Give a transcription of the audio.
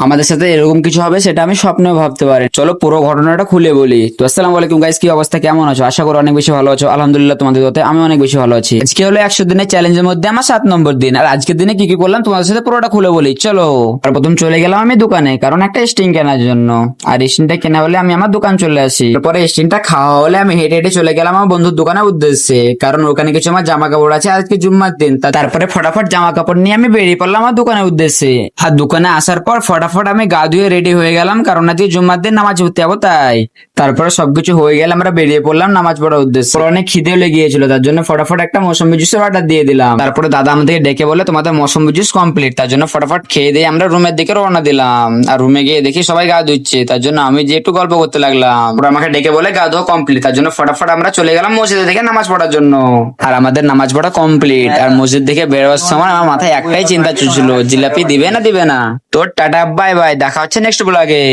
আমাদের সাথে এরকম কিছু হবে সেটা আমি স্বপ্নেও ভাবতে পারি। চলো পুরো ঘটনাটা খুলে বলি। তো আসসালামু আলাইকুম গাইস, কি অবস্থা, কেমন আছো? আশা করি অনেক বেশি ভালো আছো। আলহামদুলিল্লাহ তোমাদের দোয়াতে আমি অনেক বেশি ভালো আছি। আজকে হলো 100 দিনের চ্যালেঞ্জের মধ্যে আমার 7 নম্বর দিন। আর আজকের দিনে কি কি করলাম তোমাদের সাথে পুরোটা খুলে বলি চলো। আর প্রথম চলে গেলাম আমি দোকানে, কারণ একটা স্টিং কেনার জন্য। আর স্টিংটা কেনা হলে আমি আমার দোকান চলে আসি। তারপরে স্টিংটা খাওয়া হলে আমি হেঁটে হেঁটে চলে গেলাম আমার বন্ধুর দোকানের উদ্দেশ্যে, কারণ ওখানে কিছু আমার জামা কাপড় আছে, আজকে জুম্মার দিন। তারপরে ফটাফট জামা কাপড় নিয়ে আমি বেরিয়ে পড়লাম আমার দোকানের উদ্দেশ্যে। আর দোকানে আসার পর ফটাফট আমি গা ধুয়ে রেডি হয়ে গেলাম, কারণ আজকে জুম্মার দিন নামাজ পড়তে যাবো তাই। তারপরে সবকিছু হয়ে গেলে আমরা বেরিয়ে পড়লাম নামাজ পড়ার উদ্দেশ্যে। পরে অনেক খিদেও লেগে গিয়েছিল, তার জন্য ফটাফট একটা মৌসুমী জুসের অর্ডার দিয়ে দিলাম। তারপরে দাদা আমাদেরকে ডেকে বলে তোমাদের মৌসুমী জুস কমপ্লিট, তার জন্য ফটাফট খেয়ে দিয়ে আমরা রুমের দিকে রওনা দিলাম। আর রুমে গিয়ে দেখি সবাই গা ধুচ্ছে, তার জন্য আমি যে একটু গল্প করতে লাগলাম। ওরা আমাকে ডেকে বলে গা ধোয়া কমপ্লিট, তার জন্য ফটাফট আমরা চলে গেলাম মসজিদে থেকে নামাজ পড়ার জন্য। আর আমাদের নামাজ পড়া কমপ্লিট, আর মসজিদ থেকে বেরোবার সময় আমার মাথায় একটাই চিন্তা চলছিল, জিলাপি দিবে না দিবে না। তোর টাটা, বাই বাই, দেখা হচ্ছে নেক্সট ব্লগে।